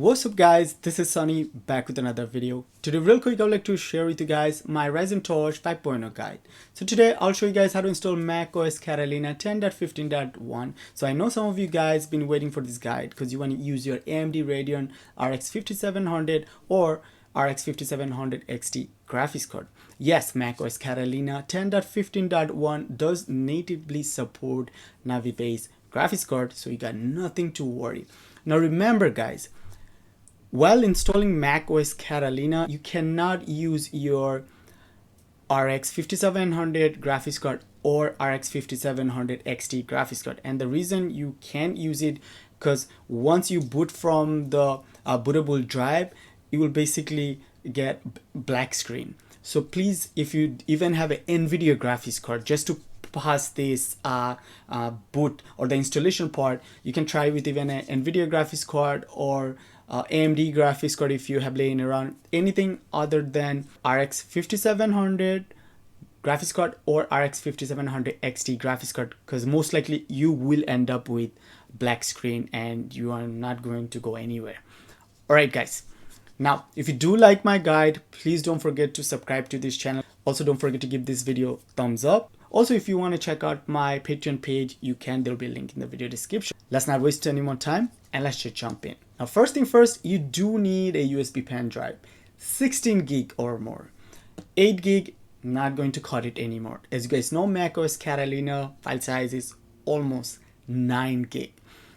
What's up guys, this is Sunny back with another video. Today real quick I would like to share with you guys my Ryzentosh 5.0 guide. So today I'll show you guys how to install macOS Catalina 10.15.1. So I know some of you guys been waiting for this guide because you want to use your AMD Radeon Rx5700 or Rx5700xt graphics card. Yes, macOS Catalina 10.15.1 does natively support Navi-based graphics card, so you got nothing to worry. Now remember guys, while installing macOS Catalina, you cannot use your Rx5700 graphics card or Rx5700xt graphics card. And the reason you can't use it because once you boot from the bootable drive, you will basically get black screen. So please, if you even have an NVIDIA graphics card, just to pass this boot or the installation part, you can try with even an NVIDIA graphics card or AMD graphics card if you have laying around. Anything other than Rx5700 graphics card or Rx5700xt graphics card, because most likely you will end up with black screen and you are not going to go anywhere. Alright guys, now if you do like my guide, please don't forget to subscribe to this channel. Also don't forget to give this video thumbs up. Also, if you want to check out my Patreon page, you can. There'll be a link in the video description. Let's not waste any more time and let's just jump in. Now, first thing first, you do need a USB pen drive, 16 gig or more. 8 gig, not going to cut it anymore. As you guys know, macOS Catalina file size is almost 9 gig.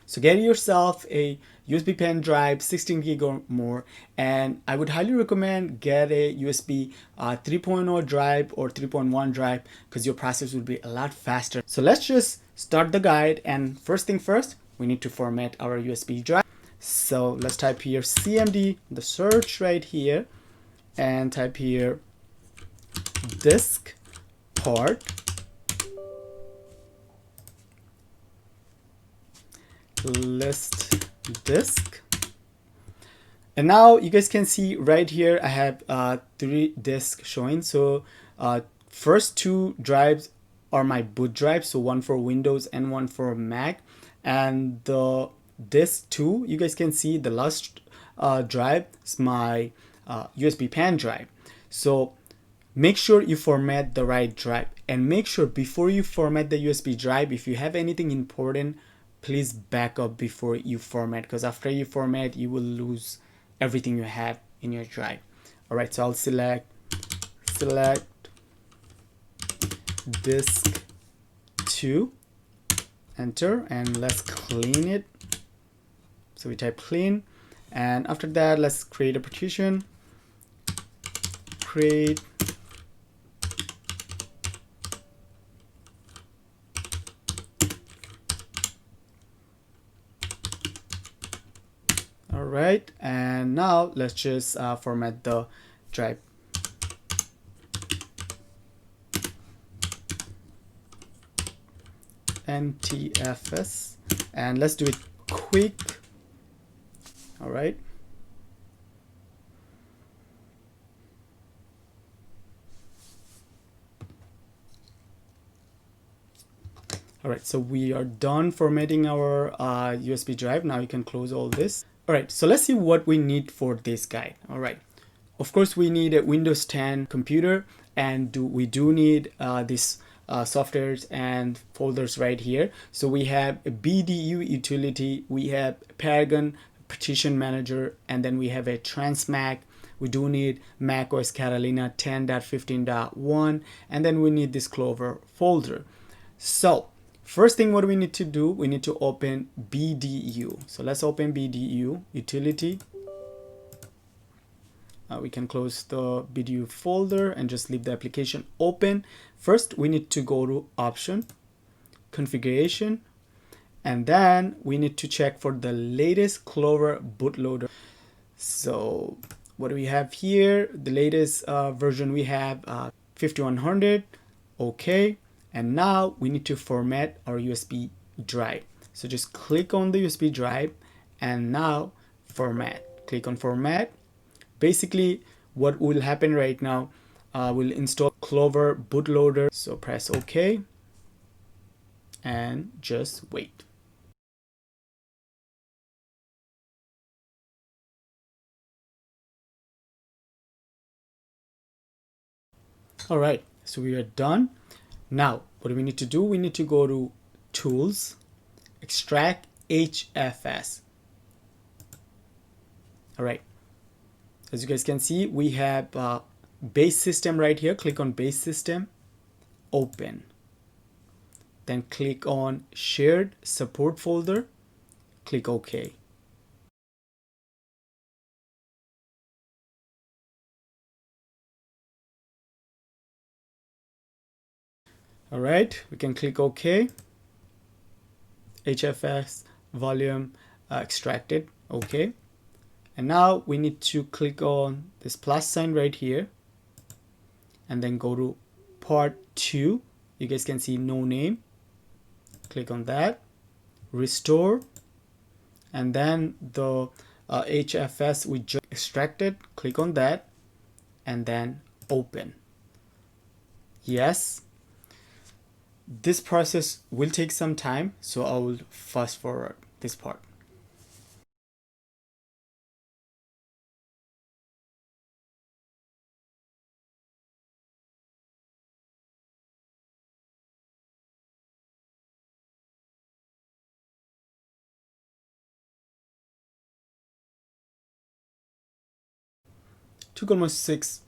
So get yourself a USB pen drive, 16 gig or more, and I would highly recommend get a USB 3.0 drive or 3.1 drive because your process will be a lot faster. So let's just start the guide, and first thing first, we need to format our USB drive. So let's type here CMD, the search right here, and type here disk part. List disk, and now you guys can see right here I have 3 disks showing. So first 2 drives are my boot drives, so one for Windows and one for Mac, and the disk 2 you guys can see the last drive is my USB pen drive. So make sure you format the right drive, and make sure before you format the USB drive, if you have anything important, please back up before you format, because after you format you will lose everything you have in your drive. All right, so I'll select disk 2, enter, and let's clean it. So we type clean, and after that let's create a partition, create right, and now let's just format the drive. NTFS, and let's do it quick. All right, so we are done formatting our USB drive. Now you can close all this. All right, so let's see what we need for this guide. All right, of course we need a Windows 10 computer, and we do need these softwares and folders right here. So we have a BDU utility, we have Paragon Partition Manager, and then we have a TransMac. We do need macOS Catalina 10.15.1, and then we need this clover folder. So first thing what we need to do, we need to open BDU. So let's open BDU utility. We can close the BDU folder and just leave the application open. First we need to go to option, configuration, and then we need to check for the latest clover bootloader. So what do we have here? The latest version we have 5100. Okay. And now we need to format our USB drive. So just click on the USB drive and now format. Click on format. Basically what will happen right now, we'll install Clover bootloader. So press OK and just wait. All right, so we are done. Now what do we need to do? We need to go to Tools, Extract HFS. All right, as you guys can see, we have base system right here. Click on base system, open, then click on shared support folder, click OK. All right, we can click OK. HFS volume extracted. OK. And now we need to click on this plus sign right here and then go to part 2. You guys can see no name. Click on that, restore, and then the HFS we just extracted, click on that and then open. Yes, this process will take some time, so I will fast forward this part. Took almost 6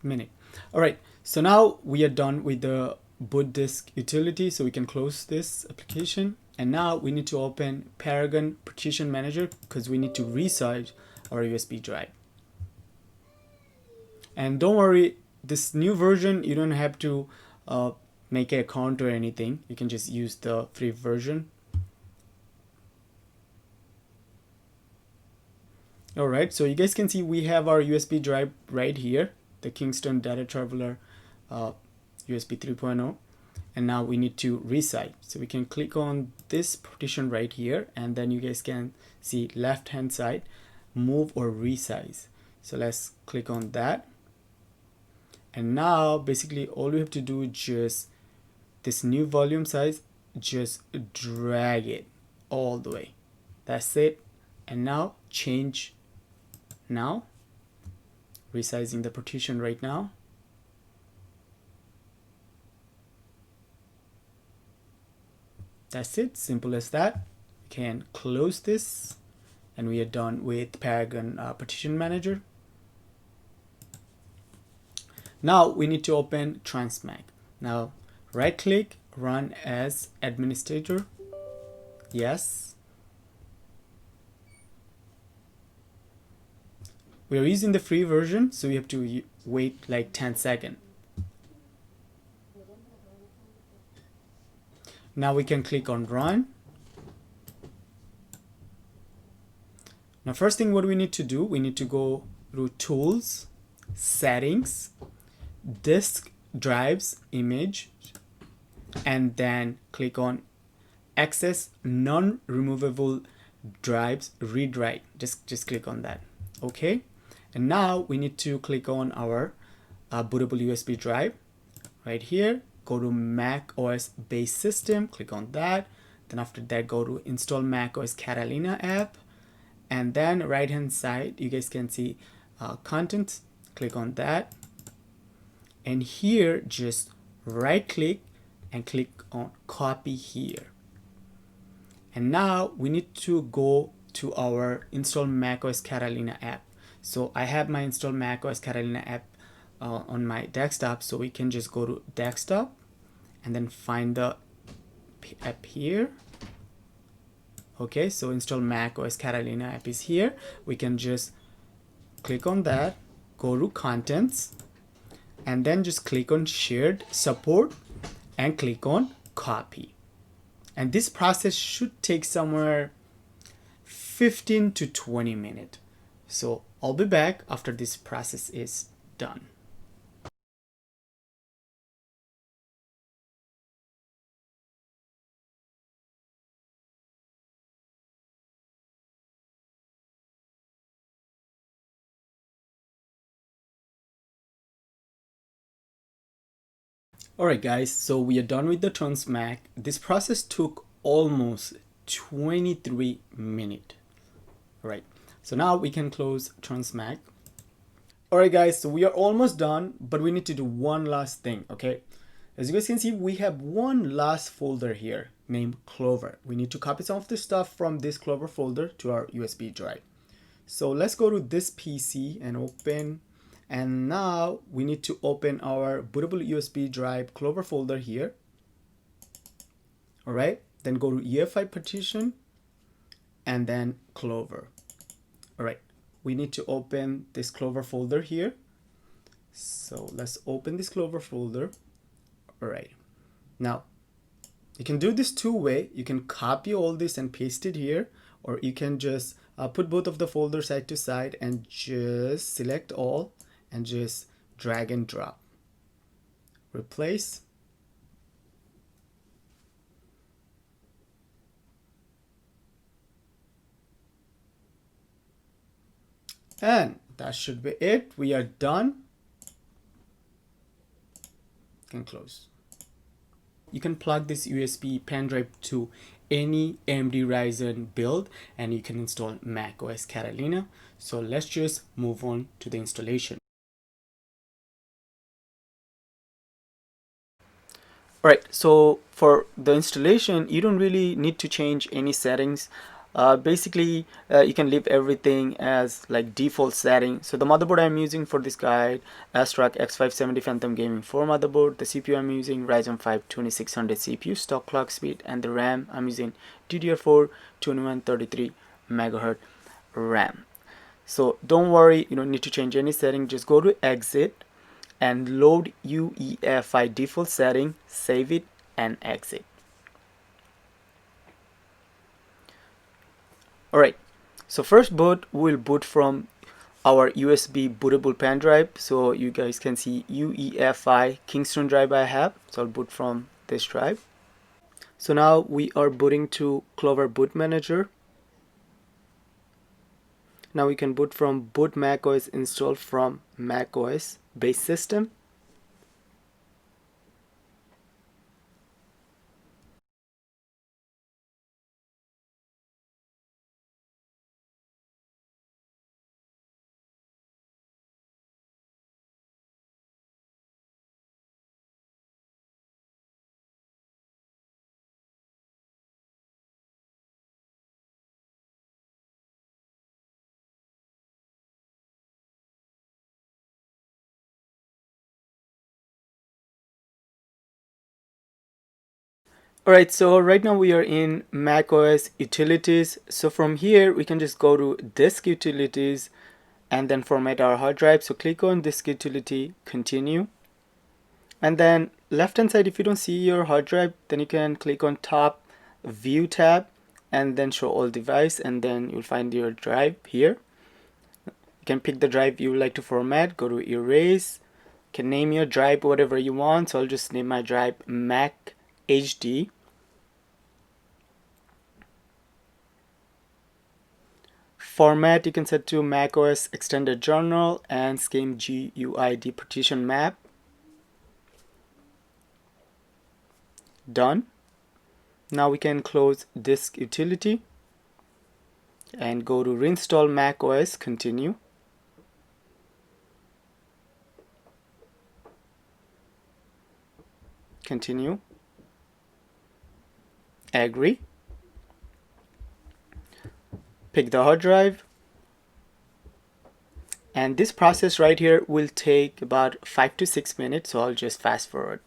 minutes. All right, so now we are done with the boot disk utility, so we can close this application. And now we need to open Paragon Partition Manager because we need to resize our USB drive. And don't worry, this new version, you don't have to make an account or anything. You can just use the free version. All right, so you guys can see we have our USB drive right here, the Kingston Data Traveler USB 3.0. And now we need to resize. So we can click on this partition right here, and then you guys can see left hand side, move or resize. So let's click on that. And now basically all we have to do is just this new volume size, just drag it all the way. That's it. And now change now, resizing the partition right now. That's it, simple as that. You can close this and we are done with Paragon Partition Manager. Now we need to open Transmac. Now right click, run as administrator. Yes. We are using the free version, so we have to wait like 10 seconds. Now we can click on run. Now first thing what we need to do, we need to go through tools, settings, disk drives image, and then click on access non-removable drives read write. Just click on that. Okay, and now we need to click on our bootable USB drive right here. Go to macOS base system, click on that. Then after that, go to install macOS Catalina app, and then right hand side you guys can see content. Click on that, and here just right click and click on copy here. And now we need to go to our install macOS Catalina app. So I have my install macOS Catalina app on my desktop, so we can just go to desktop and then find the app here. Okay, so install macOS Catalina app is here. We can just click on that, go to contents, and then just click on shared support and click on copy. And this process should take somewhere 15 to 20 minutes. So I'll be back after this process is done. Alright guys, so we are done with the Transmac. This process took almost 23 minutes. Alright, so now we can close Transmac. Alright guys, so we are almost done, but we need to do one last thing, okay? As you guys can see, we have one last folder here named Clover. We need to copy some of the stuff from this Clover folder to our USB drive. So let's go to this PC and open, and now we need to open our bootable USB drive Clover folder here. Alright, then go to EFI partition and then Clover. Alright, we need to open this Clover folder here. So let's open this Clover folder. Alright, now you can do this two-way. You can copy all this and paste it here, or you can just put both of the folders side to side and just select all and just drag and drop. Replace. And that should be it. We are done. Can close. You can plug this USB pen drive to any AMD Ryzen build and you can install macOS Catalina. So let's just move on to the installation. Alright, so for the installation, you don't really need to change any settings. Basically, you can leave everything as like default setting. So the motherboard I'm using for this guide, Rx5700 Phantom Gaming 4 motherboard. The CPU I'm using, Ryzen 5 2600 CPU, stock clock speed, and the RAM I'm using DDR4 2133 MHz RAM. So don't worry, you don't need to change any setting. Just go to exit and load UEFI default setting, save it and exit. Alright, so first boot, we'll boot from our USB bootable pen drive. So you guys can see UEFI Kingston drive I have. So I'll boot from this drive. So now we are booting to Clover Boot Manager. Now we can boot from boot macOS install from macOS base system. Alright, so right now we are in macOS utilities. So from here we can just go to disk utilities and then format our hard drive. So click on disk utility, continue, and then left hand side, if you don't see your hard drive, then you can click on top view tab and then show all device, and then you'll find your drive here. You can pick the drive you would like to format, go to erase, you can name your drive whatever you want. So I'll just name my drive Mac HD. Format you can set to macOS extended journal and scheme GUID partition map. Done. Now we can close disk utility and go to reinstall macOS, continue. Continue. Agree. Pick the hard drive, and this process right here will take about 5 to 6 minutes, so I'll just fast forward.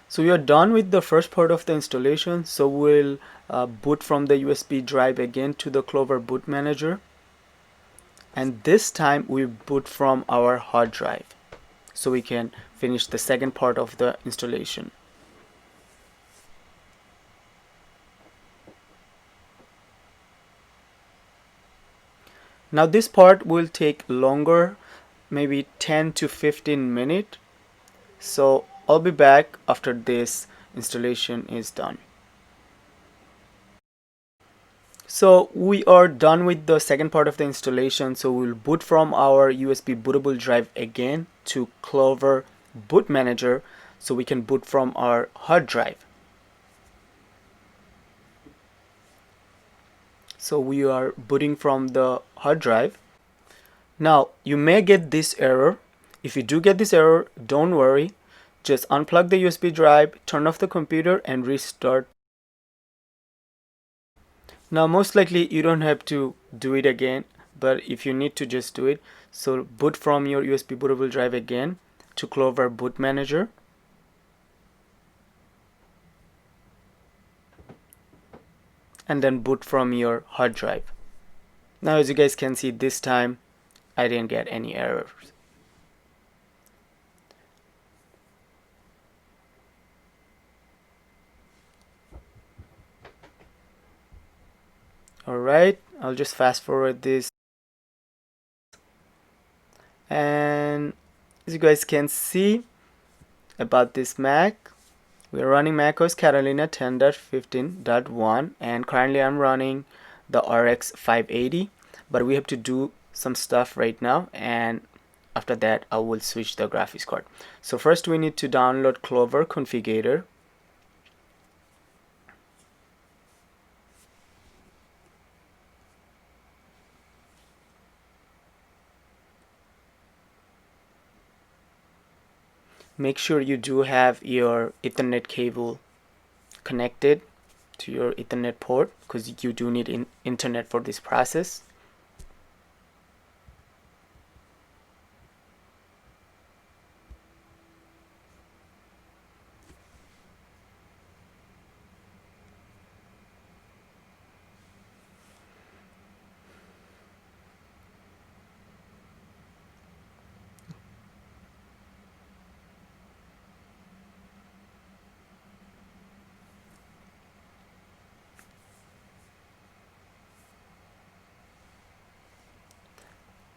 So we are done with the first part of the installation, so we'll boot from the USB drive again to the Clover Boot Manager, and this time we boot from our hard drive so we can finish the second part of the installation. Now this part will take longer, maybe 10 to 15 minutes, so I'll be back after this installation is done. So we are done with the second part of the installation, so we'll boot from our USB bootable drive again to Clover Boot Manager so we can boot from our hard drive. So we are booting from the hard drive. Now you may get this error. If you do get this error, don't worry. Just unplug the USB drive, turn off the computer and restart. Now most likely you don't have to do it again, but if you need to, just do it. So boot from your USB bootable drive again to Clover Boot Manager. And then boot from your hard drive. Now as you guys can see, this time I didn't get any errors. Alright, I'll just fast forward this. And as you guys can see about this Mac, we're running macOS Catalina 10.15.1 and currently I'm running the RX 580, but we have to do some stuff right now, and after that I will switch the graphics card. So first we need to download Clover Configurator. Make sure you do have your Ethernet cable connected to your Ethernet port, because you do need internet for this process.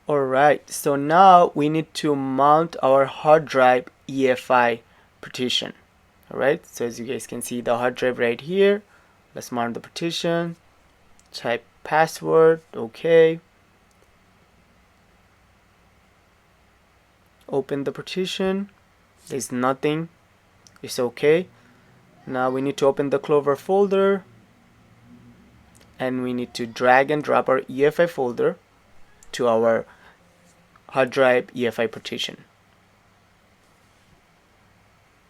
Alright, so now we need to mount our hard drive EFI partition. Alright, so as you guys can see the hard drive right here. Let's mount the partition. Type password, okay. Open the partition. There's nothing. It's okay. Now we need to open the Clover folder. And we need to drag and drop our EFI folder to our hard drive EFI partition.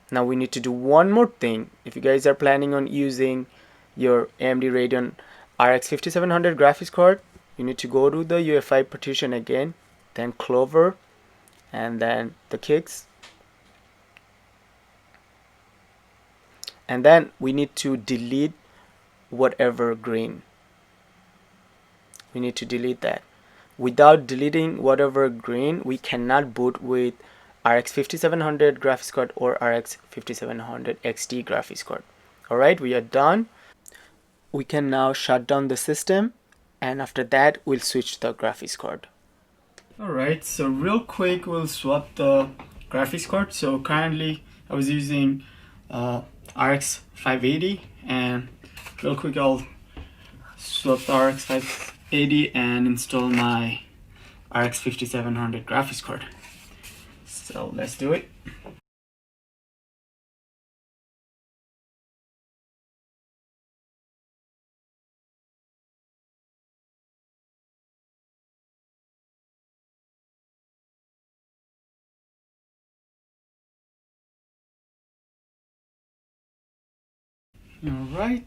Now we need to do one more thing. If you guys are planning on using your AMD Radeon Rx5700 graphics card, you need to go to the UEFI partition again, then Clover, and then the KEXTS. And then we need to delete whatever green. We need to delete that. Without deleting whatever green, we cannot boot with Rx5700 graphics card or Rx5700xt graphics card. Alright, we are done. We can now shut down the system, and after that we'll switch the graphics card. Alright, so real quick we'll swap the graphics card. So currently I was using RX 580, and real quick I'll swap the RX 580 and install my RX 5700 graphics card. So let's do it. Alright.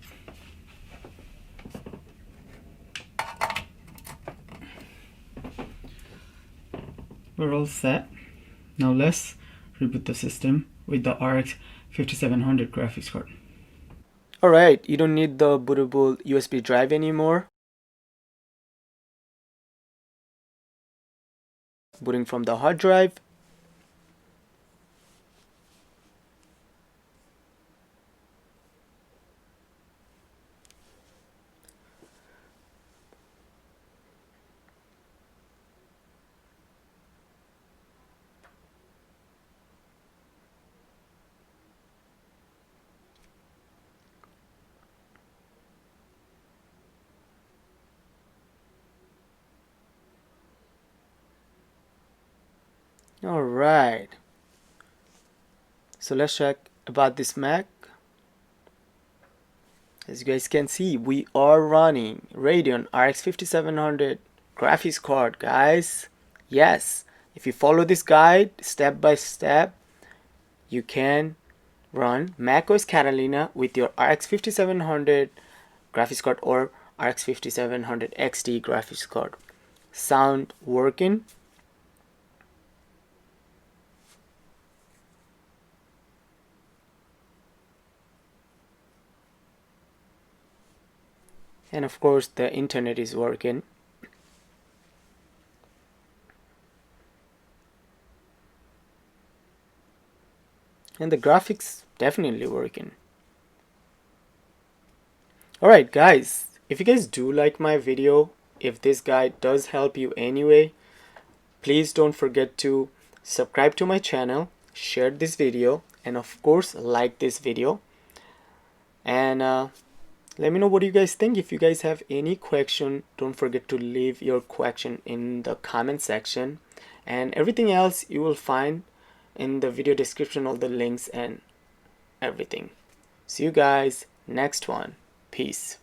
We're all set. Now let's reboot the system with the RX 5700 graphics card. Alright, you don't need the bootable USB drive anymore. Booting from the hard drive. Alright, so let's check about this Mac. As you guys can see, we are running Radeon RX 5700 graphics card, guys. Yes, if you follow this guide step by step, you can run macOS Catalina with your RX 5700 graphics card or RX 5700xt graphics card. Sound working? And of course the internet is working. And the graphics definitely working. Alright guys, if you guys do like my video, if this guide does help you anyway, please don't forget to subscribe to my channel, share this video, and of course like this video. And let me know what you guys think. If you guys have any question, don't forget to leave your question in the comment section, and everything else you will find in the video description, all the links and everything. See you guys next one. Peace.